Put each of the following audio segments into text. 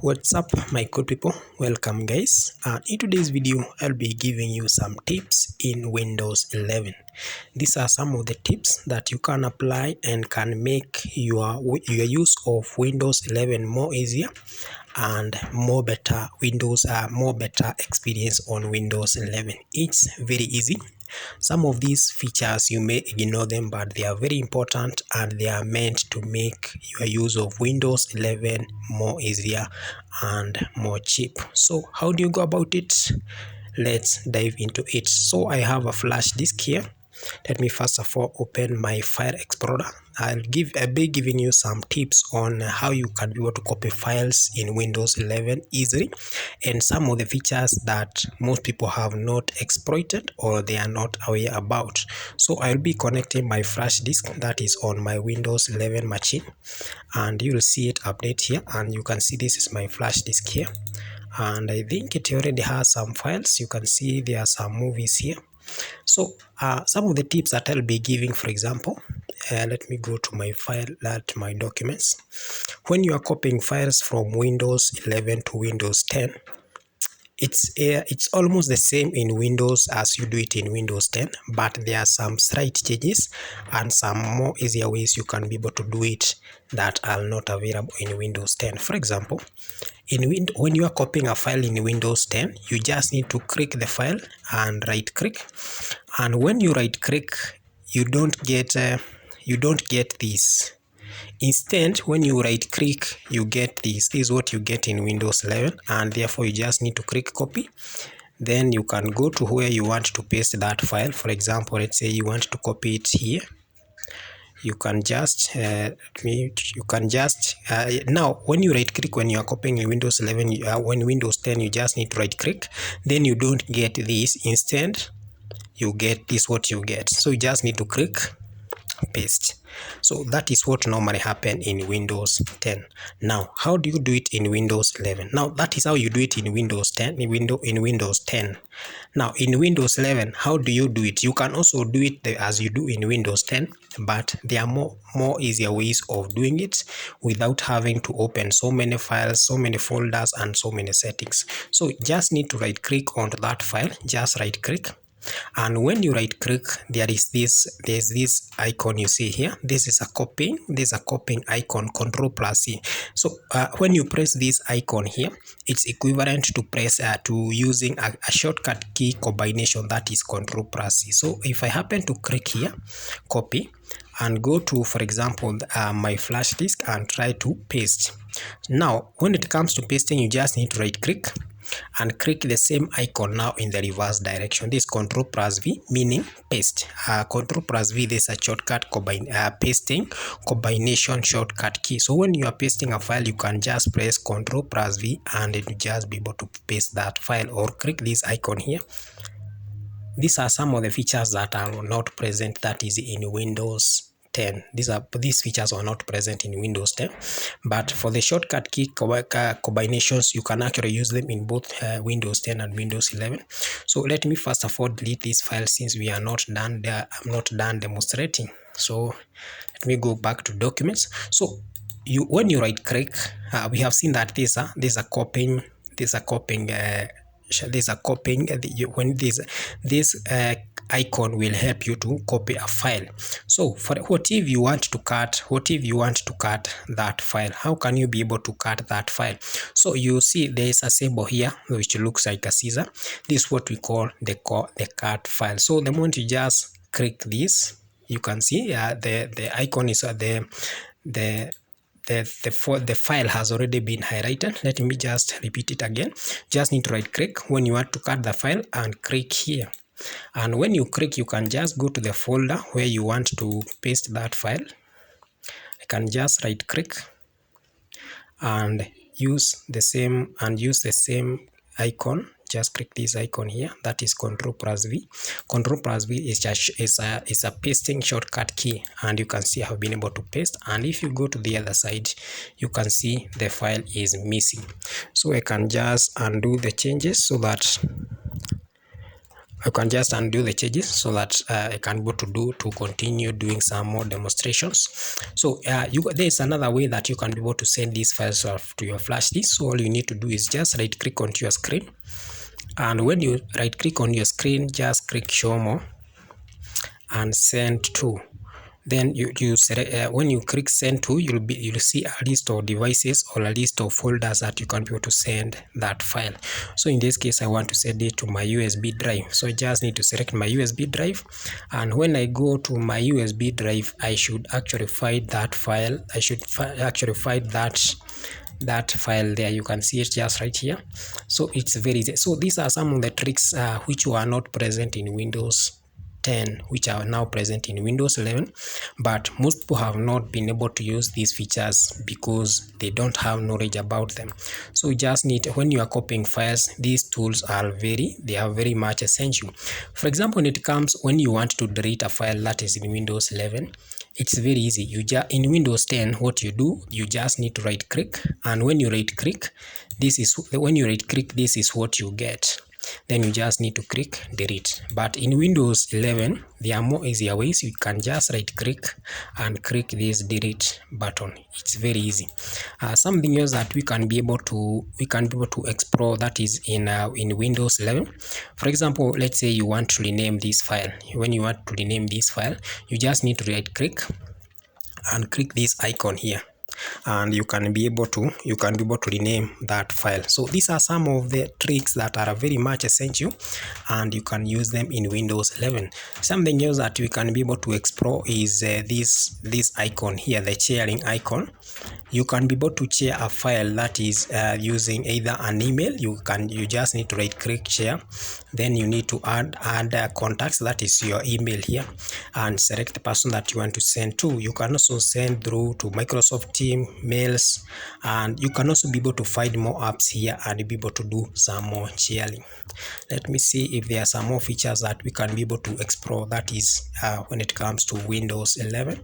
What's up my good people, welcome guys. In today's video I'll be giving you some tips in Windows 11. These are some of the tips that you can apply and can make your use of Windows 11 more easier and more better experience on Windows 11. It's very easy. Some of these features you may ignore them, but they are very important and they are meant to make your use of Windows 11 more easier and more cheap. So how do you go about it? Let's dive into it. So I have a flash disk here. Let me first of all open my File Explorer. I'll be giving you some tips on how you can be able to copy files in Windows 11 easily, and some of the features that most people have not exploited or they are not aware about. So I'll be connecting my flash disk that is on my Windows 11 machine, and you will see it update here, and you can see this is my flash disk here, and I think it already has some files. You can see there are some movies here. So some of the tips that I'll be giving, for example, let me go to my file, my documents. When you are copying files from Windows 11 to Windows 10, it's almost the same in Windows as you do it in Windows 10, but there are some slight changes and some more easier ways you can be able to do it that are not available in Windows 10. For example, when you are copying a file in Windows 10, you just need to click the file and right click, and when you right click, you don't get this. Instead, when you right click, you get this. This is what you get in Windows 11, and therefore you just need to click copy. Then you can go to where you want to paste that file. For example, let's say you want to copy it here. You can just now when you right click, when you are copying in Windows 11, when Windows 10, you just need to right click. Then you don't get this. Instead, you get this, what you get. So you just need to click paste. So that is what normally happen in Windows 10. Now, how do you do it in Windows 11? Now, that is how you do it in Windows 10. In Windows 10. Now, in Windows 11, how do you do it? You can also do it as you do in Windows 10, but there are more easier ways of doing it without having to open so many files, so many folders, and so many settings. So you just need to right click onto that file. Just right click. And when you right click, there's this icon you see here. This is a copying icon, Ctrl+C. So when you press this icon here, it's equivalent to using a shortcut key combination, that is Ctrl+C. So if I happen to click here, copy, and go to, for example, my flash disk and try to paste. Now, when it comes to pasting, you just need to right click and click the same icon now in the reverse direction. This Ctrl+V, meaning paste. Ctrl+V, this is a shortcut pasting combination shortcut key. So when you are pasting a file, you can just press Ctrl+V and it will just be able to paste that file, or click this icon here. These are some of the features that are not present, that is in Windows 10. These features are not present in Windows 10, but for the shortcut key combinations, you can actually use them in both Windows 10 and Windows 11. So let me first of all delete this file, since we are not done there. I'm not done demonstrating. So let me go back to documents. So when you right click, we have seen that this icon will help you to copy a file. So for what if you want to cut that file? How can you be able to cut that file? So you see there is a symbol here which looks like a scissor. This is what we call the cut file. So the moment you just click this, you can see the icon is the file has already been highlighted. Let me just repeat it again. Just need to right click when you want to cut the file and click here. And when you click, you can just go to the folder where you want to paste that file. I can just right click and use the same icon. Just click this icon here, that is Ctrl+V. Ctrl+V is a pasting shortcut key, and you can see I've been able to paste. And if you go to the other side, you can see the file is missing. So I can just undo the changes so that I can just undo the changes so that I can go to continue doing some more demonstrations. So there is another way that you can be able to send these files to your flash disk. So all you need to do is just right click onto your screen, and when you right click on your screen, just click show more and send to. Then you select, when you click send to, you'll see a list of devices or a list of folders that you can be able to send that file. So in this case, I want to send it to my USB drive. So I just need to select my USB drive, and when I go to my USB drive, I should actually find that file. I should actually find that file there. You can see it just right here. So it's very easy. So these are some of the tricks which were not present in Windows 10, which are now present in Windows 11, but most people have not been able to use these features because they don't have knowledge about them. So you just need, when you are copying files, these tools are very much essential. For example, when you want to delete a file that is in Windows 11, it's very easy. In Windows 10, what you do, you just need to right click, and when you right click, this is what you get. Then you just need to click delete. But in Windows 11, there are more easier ways. You can just right click and click this delete button. It's very easy. Something else that we can be able to explore, that is in Windows 11. For example, let's say you want to rename this file. When you want to rename this file, you just need to right click and click this icon here, and you can be able to rename that file. So these are some of the tricks that are very much essential, and you can use them in Windows 11. Something else that we can be able to explore is this icon here, the sharing icon. You can be able to share a file that is using either an email. You just need to right click share, then you need to add contacts, that is your email here, and select the person that you want to send to. You can also send through to Microsoft Teams, mails, and you can also be able to find more apps here and be able to do some more sharing. Let me see if there are some more features that we can be able to explore, that is when it comes to Windows 11.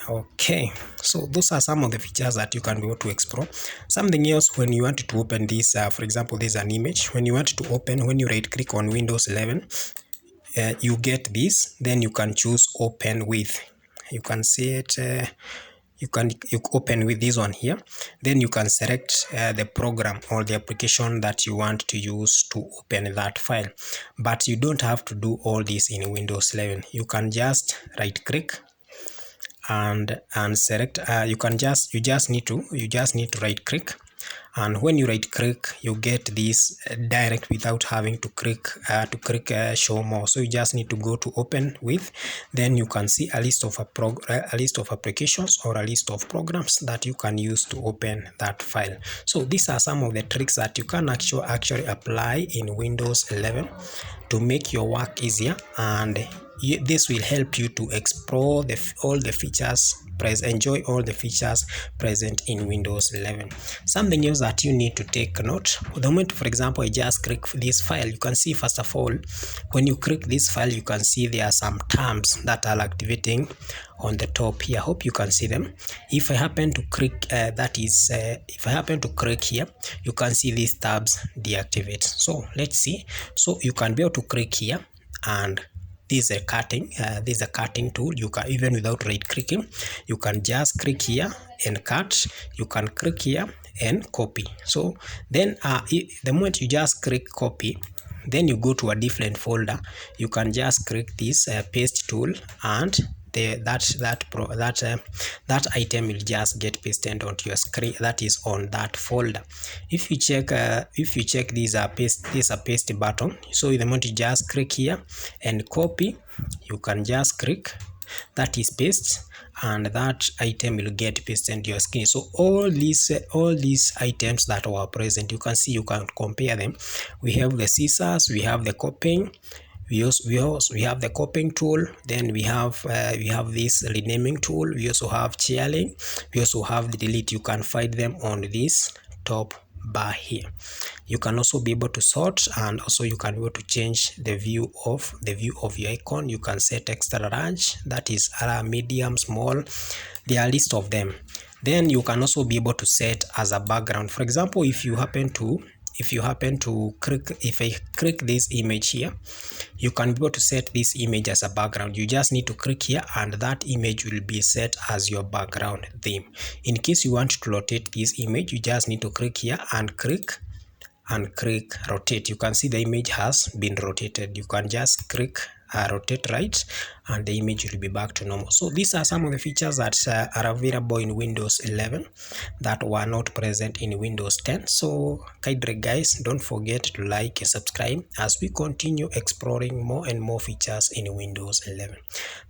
Okay, so those are some of the features that you can be able to explore. Something else, when you want to open this, for example, there's an image. When you want to open, when you right click on Windows 11, you get this. Then you can choose open with. You can see it. You open with this one here. Then you can select the program or the application that you want to use to open that file. But you don't have to do all this in Windows 11. You can just right click and select. You just need to right click, and when you right click, you get this direct without having to click show more. So you just need to go to open with. Then you can see a list of applications or a list of programs that you can use to open that file. So these are some of the tricks that you can actually apply in Windows 11 to make your work easier, and this will help you to explore all the features, enjoy all the features present in Windows 11. Something else that you need to take note, the moment, for example, I just click this file, you can see, first of all, when you click this file, you can see there are some tabs that are activating on the top here. I hope you can see them. If I happen to click if I happen to click here, you can see these tabs deactivate. So let's see. So you can be able to click here, and this is a cutting tool. You can, even without right clicking, you can just click here and cut. You can click here and copy. So then the moment you just click copy, then you go to a different folder, you can just click this paste tool, and that item will just get pasted onto your screen, that is on that folder. If you check these are paste button. So the moment you just click here and copy, you can just click, that is paste, and that item will get pasted into your screen. So all these items that were present, you can see, you can compare them. We have the scissors, we have the copying, we have the copying tool, then we have this renaming tool, we also have sharing, we also have the delete. You can find them on this top bar here. You can also be able to sort, and also you can be able to change the view of your icon. You can set extra large, that is medium, small. There are a list of them. Then you can also be able to set as a background. For example, if you happen to if you happen to if I click this image here, you can be able to set this image as a background. You just need to click here and that image will be set as your background theme. In case you want to rotate this image, you just need to click here and click rotate. You can see the image has been rotated. You can just click rotate right and the image will be back to normal. So these are some of the features that are available in Windows 11 that were not present in Windows 10. So kindly guys, don't forget to like and subscribe as we continue exploring more and more features in Windows 11.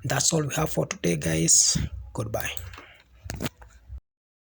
That's all we have for today guys. Goodbye.